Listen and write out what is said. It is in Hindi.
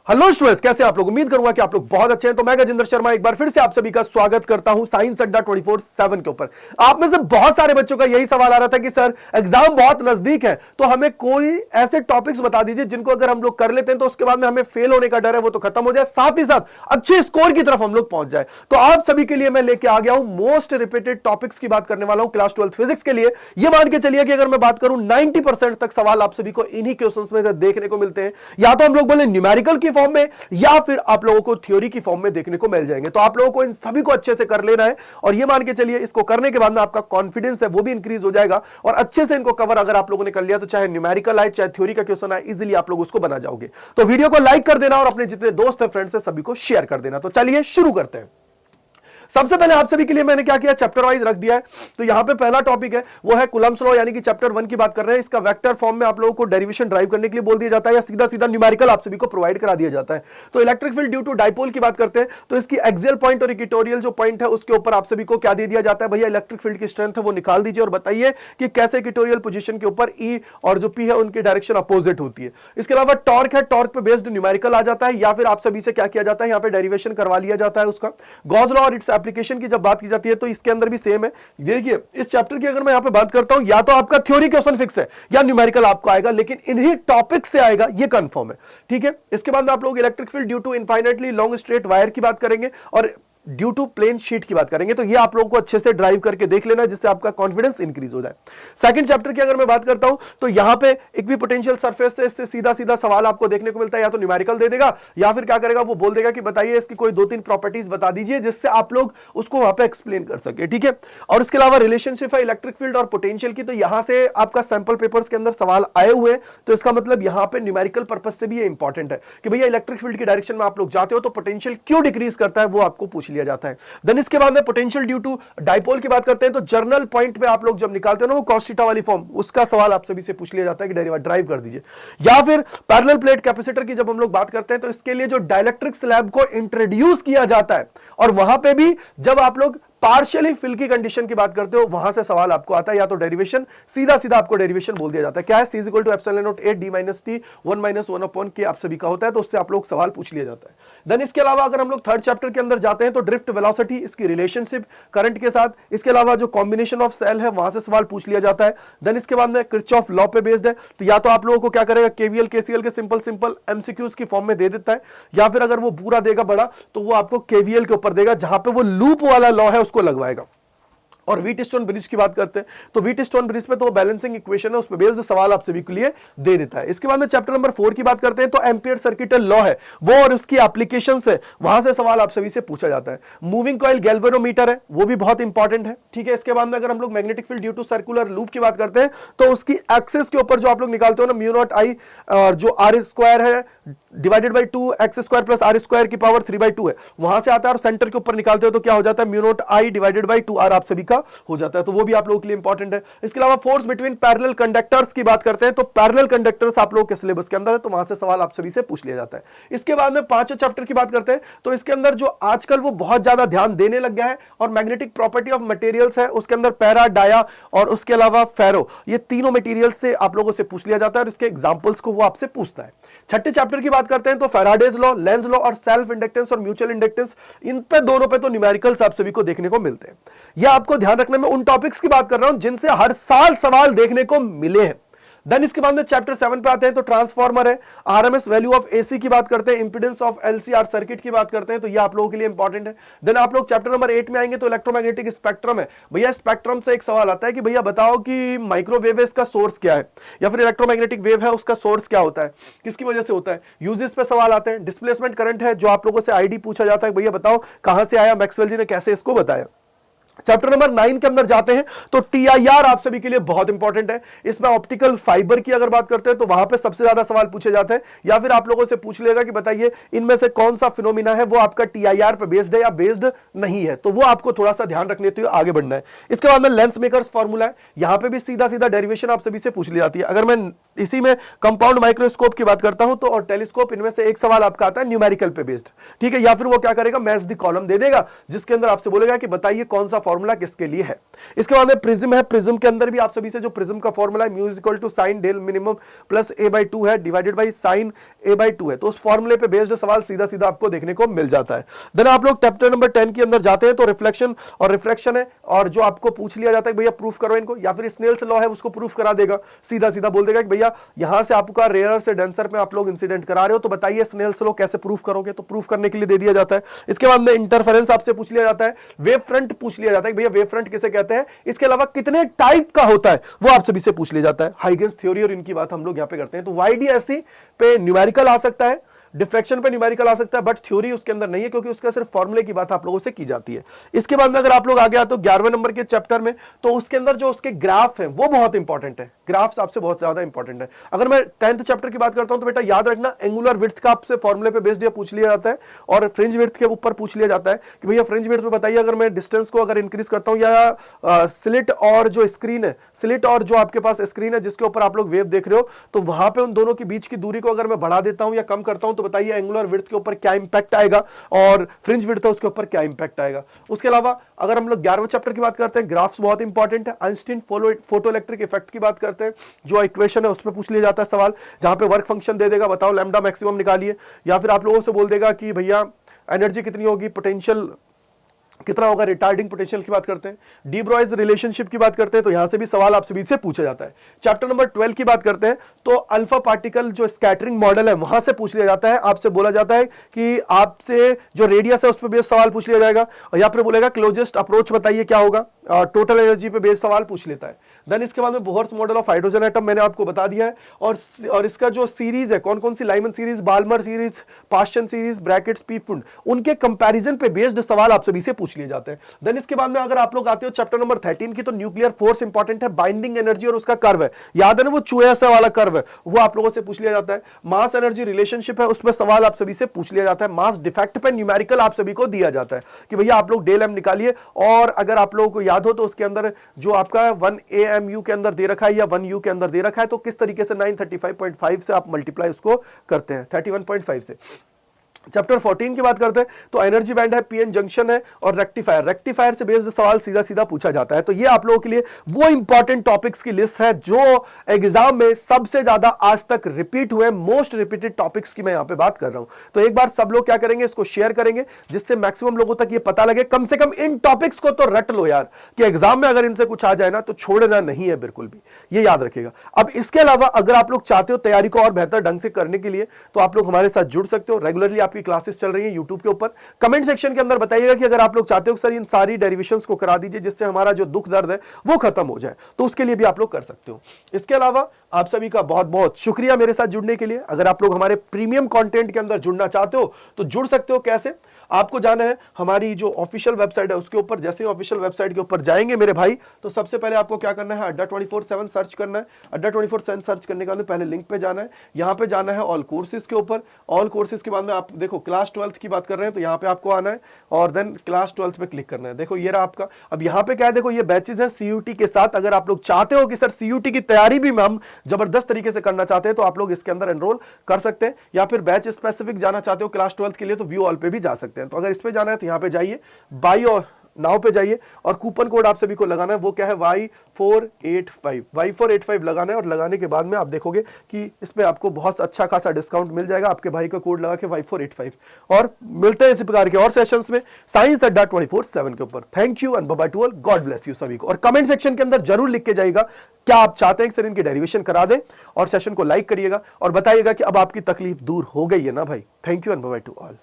हेलो स्टूडेंट्स, कैसे आप लोग? उम्मीद करूंगा कि आप लोग बहुत अच्छे हैं। तो मैं गजेंद्र शर्मा एक बार फिर से आप सभी का स्वागत करता हूं साइंस अड्डा 24/7 के ऊपर। आप में से बहुत सारे बच्चों का यही सवाल आ रहा था कि सर एग्जाम बहुत नजदीक है, तो हमें कोई ऐसे टॉपिक्स बता दीजिए जिनको अगर हम लोग कर लेते हैं तो उसके बाद में हमें फेल होने का डर है वो तो खत्म हो जाए, साथ ही साथ अच्छे स्कोर की तरफ हम लोग पहुंच जाए। तो आप सभी के लिए मैं लेके आ गया हूं मोस्ट रिपीटेड टॉपिक्स की बात करने वाला हूं क्लास 12 फिजिक्स के लिए। ये मान के चलिए कि अगर मैं बात करूं 90% तक सवाल आप सभी को इन्हीं क्वेश्चंस में से देखने को मिलते हैं, या तो हम लोग बोले न्यूमेरिकल की फॉर्म में या फिर आप लोगों को थ्योरी की फॉर्म में देखने को मिल जाएंगे। तो आप लोगों को इन सभी को अच्छे से कर लेना है और ये मान के चलिए इसको करने के बाद में आपका कॉन्फिडेंस है वो भी इंक्रीज हो जाएगा और अच्छे से इनको कवर अगर आप लोगों ने कर लिया तो चाहे न्यूमेरिकल आए चाहे थ्योरी का क्वेश्चन आए, इजीली आप लोग उसको बना जाओगे। तो वीडियो को लाइक कर देना और अपने जितने दोस्त हैं फ्रेंड्स हैं सभी को शेयर कर देना। तो चलिए शुरू करते हैं। सबसे पहले आप सभी के लिए मैंने क्या किया, चैप्टर वाइज रख दिया है। तो यहां पे पहला टॉपिक है वो है कूलम्ब्स लॉ, यानी कि चैप्टर 1 की बात कर रहे हैं। इसका वेक्टर फॉर्म में आप लोगों को डेरिवेशन ड्राइव करने के लिए बोल दिया जाता है या सीधा सीधा न्यूमेरिकल आप सभी को प्रोवाइड करा दिया जाता है। तो electric field due to dipole की बात करते हैं तो इसकी एक्सियल पॉइंट और इक्वेटोरियल जो पॉइंट है उसके ऊपर आप सभी को क्या दे दिया जाता है, भैया इलेक्ट्रिक फील्ड की स्ट्रेंथ है वो निकाल दीजिए और बताइए कि कैसे इक्वेटोरियल पोजीशन के ऊपर ई और जो पी है उनकी डायरेक्शन अपोजिट होती है। इसके अलावा टॉर्क है, टॉर्क पे बेस्ड न्यूमेरिकल आ जाता है या फिर आप सभी से क्या किया जाता है, यहाँ पे डेरिवेशन करवा लिया जाता है उसका। गॉस लॉ और इट्स एप्लीकेशन की जब बात की जाती है तो इसके अंदर भी सेम है। देखिए इस चैप्टर की अगर मैं यहां पे बात करता हूं, या तो आपका थ्योरी क्वेश्चन फिक्स है या न्यूमेरिकल आपको आएगा, लेकिन इन्हीं टॉपिक से आएगा ये कंफर्म है, ठीक है। इसके बाद में आप लोग electric field due to infinitely long straight wire की बात करेंगे और ड्यू टू प्लेन शीट की बात करेंगे। तो ये आप लोगों को अच्छे से ड्राइव करके देख लेना जिससे आपका कॉन्फिडेंस इंक्रीज हो जाए। सेकंड चैप्टर की अगर मैं बात करता हूं तो यहां पे इक्विपोटेंशियल सरफेस से इससे सीधा सीधा सवाल आपको देखने को मिलता है, या तो न्यूमेरिकल दे देगा या फिर क्या करेगा वो बोल देगा कि बताइए इसकी कोई 2-3 प्रॉपर्टीज बता दीजिए जिससे आप लोग उसको वहां पे एक्सप्लेन कर सके, ठीक है। और इसके अलावा रिलेशनशिप है इलेक्ट्रिक फील्ड और पोटेंशियल की, तो यहां से आपका सैंपल पेपर्स के अंदर सवाल आए हुए हैं, तो इसका मतलब यहां पे न्यूमेरिकल पर्पस से भी ये इंपॉर्टेंट है कि भैया इलेक्ट्रिक फील्ड की डायरेक्शन में आप लोग जाते हो तो पोटेंशियल क्यों डिक्रीज करता है वो आपको पूछ लिया जाता है। इसके बाद में पोटेंशियल ड्यू टू डाइपोल की बात करते हैं तो जर्नल पॉइंट पे आप लोग जब निकालते हो ना वो cos थीटा वाली फॉर्म, उसका सवाल आप सभी से पूछ लिया जाता है कि ड्राइव कर दीजिए। या फिर पैरेलल प्लेट कैपेसिटर की जब हम लोग बात करते हैं तो इसके लिए जो डाइलेक्ट्रिक स्लैब को इंट्रोड्यूस किया जाता है और वहां पे भी जब आप लोग पार्शियली फिल की कंडीशन की बात करते हो वहां से सवाल आपको आता है, या तो डेरिवेशन सीधा सीधा आपको डेरिवेशन बोल दिया जाता है। क्या है, C = epsilon not A d - T 1 - 1/K आप सभी का होता है, तो उससे आप लोग सवाल पूछ लिया जाता है। देन इसके अलावा अगर हम लोग थर्ड चैप्टर के अंदर जाते हैं तो ड्रिफ्ट वेलोसिटी, इसकी रिलेशनशिप करंट के साथ, इसके अलावा जो कॉम्बिनेशन ऑफ सेल है वहां से सवाल पूछ लिया जाता है। देन इसके बाद में किरचॉफ लॉ पे बेस्ड है, तो या तो आप लोगों को क्या करेगा KVL KCL के सिंपल MCQs की फॉर्म में दे देता है, या फिर अगर वो पूरा देगा बड़ा तो वो आपको KVL के ऊपर देगा जहां पे वो लूप वाला लॉ है उसको लगवाएगा। और व्हीटस्टोन ब्रिज की बात करते हैं तो व्हीटस्टोन ब्रिज पे तो बैलेंसिंग इक्वेशन है, उस पे बेस्ड सवाल आप सभी के लिए दे देता है। इसके बाद में चैप्टर नंबर 4 की बात करते हैं तो एम्पियर सर्किटल लॉ है वो और उसकी एप्लीकेशन है, वहां से सवाल आप सभी से पूछा जाता है। मूविंग कॉइल गैल्वेनोमीटर है वो भी बहुत इंपॉर्टेंट है, ठीक है। इसके बाद में अगर हम लोग magnetic field due to circular loop की बात करते हैं तो उसकी एक्सिस के ऊपर जो आप लोग निकालते हो ना μ0I और जो r² है divided by 2x² plus r² की पावर 3/2 है, वहां से आता है और सेंटर के ऊपर निकालते हो तो क्या हो जाता है μ0I डिवाइडेड बाई 2r आप सभी का हो जाता है, तो वो भी आप लोगों के लिए इंपॉर्टेंट है। इसके अलावा फोर्स बिटवीन पैरेलल कंडक्टर्स की बात करते हैं तो पैरेलल कंडक्टर्स आप लोगों के सिलेबस के अंदर है, तो वहां से सवाल आप सभी से पूछ लिया जाता है। इसके बाद में पांचवें चैप्टर की बात करते हैं तो इसके अंदर जो आजकल वो बहुत ज्यादा ध्यान देने लग गया है और मैग्नेटिक प्रॉपर्टी ऑफ मटेरियल्स है, उसके अंदर पैरा, डाया और उसके अलावा फेरो, ये तीनों मटेरियल्स से आप लोगों से पूछ लिया जाता है और इसके एग्जांपल्स को वो आपसे पूछता है। छठे चैप्टर की बात करते हैं तो फैराडेज लॉ, लेंज लॉ और सेल्फ इंडक्टेंस और म्यूचुअल इंडक्टेंस, इन पे दोनों पे तो न्यूमेरिकल्स आप सभी को देखने को मिलते हैं। यह आपको ध्यान रखने में उन टॉपिक्स की बात कर रहा हूं जिनसे हर साल सवाल देखने को मिले हैं। देन इसके बाद में चैप्टर 7 पे आते हैं तो ट्रांसफार्मर है, आरएमएस वैल्यू ऑफ एसी की बात करते हैं, इंपीडेंस ऑफ एलसीआर सर्किट की बात करते हैं, तो ये आप लोगों के लिए इंपॉर्टेंट है। देन आप लोग चैप्टर नंबर 8 में आएंगे तो इलेक्ट्रोमैग्नेटिक स्पेक्ट्रम है। भैया स्पेक्ट्रम से एक सवाल आता है कि भैया बताओ कि माइक्रोवेव है इसका सोर्स क्या है, या फिर इलेक्ट्रोमैग्नेटिक वेव है उसका सोर्स क्या होता है, किसकी वजह से होता है, यूजेस पे सवाल आते हैं। डिस्प्लेसमेंट करंट है जो आप लोगों से आईडी पूछा जाता है, भैया बताओ कहां से आया, मैक्सवेल जी ने कैसे इसको बताया। चैप्टर नंबर 9 के अंदर जाते हैं तो TIR आप सभी के लिए बहुत इंपॉर्टेंट है। इसमें ऑप्टिकल फाइबर की अगर बात करते हैं तो वहां पे सबसे ज्यादा सवाल पूछे जाते हैं, या फिर आप लोगों से पूछ लेगा कि बताइए इनमें से कौन सा फिनोमिना है वो आपका TIR पे बेस्ड है या बेस्ड नहीं है, तो वो आपको थोड़ा सा ध्यान रखने हुए आगे बढ़ना है। इसके बाद में लेंस मेकर्स फॉर्मूला है, यहां पे भी सीधा सीधा डेरिवेशन आप सभी से पूछ ली जाती है। अगर मैं इसी में कंपाउंड माइक्रोस्कोप की बात करता हूं तो और टेलीस्कोप, इनमें से एक सवाल आपका आता है न्यूमेरिकल पे बेस्ड, ठीक है। या फिर वो क्या करेगा, मैच द कॉलम दे देगा जिसके अंदर आपसे बोलेगा कि बताइए कौन सा फॉर्मूला किसके लिए है। इसके बाद में प्रिज्म है, प्रिज्म के अंदर भी आप सभी से जो प्रिज्म का फॉर्मूला है mu is equal to sine del minimum plus a/2 है डिवाइडेड बाई साइन a/2 है, तो उस फॉर्मूले पे बेस्ड सवाल सीधा सीधा आपको देखने को मिल जाता है। देन आप लोग चैप्टर नंबर 10 के अंदर जाते हैं तो रिफ्लेक्शन और रिफ्रैक्शन है, और जो आपको पूछ लिया जाता है भैया प्रूफ करो इनको, या फिर स्नेल्स लॉ है उसको प्रूफ करा देगा, सीधा सीधा बोल देगा कि भैया यहां से आपका रेयर से डेंसर में आप लोग इंसिडेंट करा रहे हो, तो बताइए स्नेल्स लॉ कैसे प्रूफ करोगे, तो प्रूफ करने के लिए दे दिया जाता है। इसके बाद में इंटरफेरेंस आपसे पूछ लिया जाता है, वेव फ्रंट पूछ लिया जाता है भैया वेव फ्रंट किसे कहते हैं, इसके अलावा कितने टाइप का होता है वो आप सभी से पूछ लिया जाता है। हाइगेंस थ्योरी और इनकी बात हम लोग यहां पे करते हैं। तो YDSC पे न्यूमेरिकल आ सकता है, डिफ्रैक्शन पे न्यूमेरिकल आ सकता है, बट थ्योरी उसके अंदर नहीं है क्योंकि उसका सिर्फ फॉर्मूले की बात आप लोगों से की जाती है। इसके बाद में अगर आप लोग आगे आते हो 11वें नंबर के चैप्टर में, तो उसके अंदर जो उसके ग्राफ है वो बहुत इंपॉर्टेंट है, ग्राफ्स आपसे बहुत ज्यादा इंपॉर्टेंट है। अगर मैं 10th चैप्टर की बात करता हूं तो बेटा याद रखना एंगुलर विड्थ का आपसे फॉर्मूले पे बेस्ड पूछ लिया जाता है, और फ्रिंज विड्थ के ऊपर पूछ लिया जाता है कि भैया फ्रिंज विड्थ में बताइए अगर मैं डिस्टेंस को अगर इंक्रीज करता हूं या स्लिट और जो स्क्रीन है, स्लिट और जो आपके पास स्क्रीन है जिसके ऊपर आप लोग वेव देख रहे हो, तो वहां पे उन दोनों के बीच की दूरी को अगर मैं बढ़ा देता हूं या कम करता हूं तो बताइए एंगुलर विड्थ के ऊपर क्या इंपैक्ट आएगा, और फ्रिंज विड्थ है उसके ऊपर क्या इंपैक्ट आएगा। उसके अलावा अगर हम लोग 11वें चैप्टर की बात करते हैं, ग्राफ्स बहुत इंपॉर्टेंट है। आइंस्टीन फोटोइलेक्ट्रिक इफेक्ट की बात करते हैं, जो इक्वेशन है उसमें पूछ लिया जाता है सवाल, जहां पे वर्क फंक्शन दे देगा बताओ लैम्डा मैक्सिमम निकालिए, या फिर आप लोगों से बोल देगा कि भैया एनर्जी कितनी होगी, पोटेंशियल कितना होगा, रिटार्डिंग पोटेंशियल की बात करते हैं, डी ब्रॉयज रिलेशनशिप की बात करते हैं, तो यहां से भी सवाल आप सभी से पूछा जाता है। चैप्टर नंबर 12 की बात करते हैं तो अल्फा पार्टिकल जो स्कैटरिंग मॉडल है वहां से पूछ लिया जाता है, आपसे बोला जाता है कि आपसे जो रेडियस है उस पर बेस्ड सवाल पूछ लिया जाएगा, और या फिर बोलेगा क्लोजेस्ट अप्रोच बताइए क्या होगा, टोटल एनर्जी पे बेस्ड सवाल पूछ लेता है। देन इसके बाद में Bohr's model of hydrogen atom मैंने आपको बता दिया है, और इसका जो सीरीज है कौन कौन सी, Lyman series, Balmer series, Paschen series, Brackett's, Pfund, उनके कंपैरिजन पे बेस्ड सवाल आप सभी से पूछ लिए जाते हैं। देन इसके बाद में अगर आप लोग आते हो चैप्टर नंबर 13 की, तो न्यूक्लियर फोर्स इंपॉर्टेंट है, बाइंडिंग एनर्जी और उसका कर्व है, याद है ना वो चूहे से वाला कर्व है, वो आप लोगों से पूछ लिया जाता है। मास एनर्जी रिलेशनशिप है, उसमें सवाल आप सभी से पूछ लिया जाता है। मास डिफेक्ट पे न्यूमेरिकल आप सभी को दिया जाता है कि भैया आप लोग डेल एम निकालिए, और अगर आप लोगों को याद हो तो उसके अंदर जो आपका 1 AMU के अंदर दे रखा है या 1U के अंदर दे रखा है, तो किस तरीके से 935.5 से आप मल्टीप्लाई उसको करते हैं 31.5 से। चैप्टर 14 की बात करते हैं तो एनर्जी बैंड है, पीएन जंक्शन है, और रेक्टिफायर, रेक्टिफायर से बेस्ड सवाल सीधा सीधा पूछा जाता है। तो ये आप लोगों के लिए वो इंपॉर्टेंट टॉपिक्स की लिस्ट है जो एग्जाम में सबसे ज्यादा आज तक रिपीट हुए, मोस्ट रिपीटेड टॉपिक्स की मैं यहां पे बात कर रहा हूं। तो एक बार सब लोग क्या करेंगे, इसको शेयर करेंगे जिससे मैक्सिमम लोगों तक ये पता लगे, कम से कम इन टॉपिक्स को तो रट लो यार, कि एग्जाम में अगर इनसे कुछ आ जाए ना तो छोड़ना नहीं है बिल्कुल भी, ये याद रखिएगा। अब इसके अलावा अगर आप लोग चाहते हो तैयारी को और बेहतर ढंग से करने के लिए, तो आप लोग हमारे साथ जुड़ सकते हो। रेगुलरली आपकी क्लासेस चल रही है यूट्यूब के ऊपर। कमेंट सेक्शन के अंदर बताइएगा कि अगर आप लोग चाहते हो सर इन सारी डेरिवेशंस को करा दीजिए जिससे हमारा जो दुख दर्द है वो खत्म हो जाए, तो उसके लिए भी आप लोग कर सकते हो। इसके अलावा आप सभी का बहुत बहुत शुक्रिया मेरे साथ जुड़ने के लिए। अगर आप लोग हमारे प्रीमियम कंटेंट के अंदर जुड़ना चाहते हो तो जुड़ सकते हो। कैसे? आपको जाना है हमारी जो ऑफिशियल वेबसाइट है उसके ऊपर। जैसे ही ऑफिशियल वेबसाइट के ऊपर जाएंगे मेरे भाई, तो सबसे पहले आपको क्या करना है, अड्डा 24/7 सर्च करना है। अड्डा 24/7 सर्च करने के बाद पहले लिंक पे जाना है, यहाँ पे जाना है ऑल कोर्सेज के ऊपर। ऑल कोर्सेज के बाद में आप देखो क्लास 12th की बात कर रहे हैं तो यहाँ पे आपको आना है और देन क्लास 12th पे क्लिक करना है। देखो ये रहा आपका। अब यहाँ पे क्या है, देखो ये बैचेज है CUT के साथ। अगर आप लोग चाहते हो कि सर CUT की तैयारी भी हम जबरदस्त तरीके से करना चाहते हैं तो आप लोग इसके अंदर एनरोल कर सकते हैं, या फिर बैच स्पेसिफिक जाना चाहते हो क्लास 12th के लिए तो व्यू ऑल पे भी जा सकते हैं। तो अगर इस पे जाना है तो यहाँ पे जाइए, बाई और नाउ पे जाइए और कूपन कोड आप सभी को लगाना है। वो क्या है, Y485 लगाना है। और लगाने के बाद में आप देखोगे कि इस पे आपको बहुत अच्छा खासा डिस्काउंट मिल जाएगा आपके भाई का कोड लगा के Y485। और मिलते हैं इसी प्रकार के और सेशंस में साइंस अड्डा 24/7 के ऊपर। Thank you and bye bye to all, God bless you सभी को। और कमेंट सेक्शन के अंदर जरूर लिख के जाइएगा क्या आप चाहते हैं कि सर इनकी डेरिवेशन करा दें, और सेशन को लाइक करिएगा और बताइएगा कि अब आपकी तकलीफ दूर हो गई है ना भाई। Thank you and bye bye to all.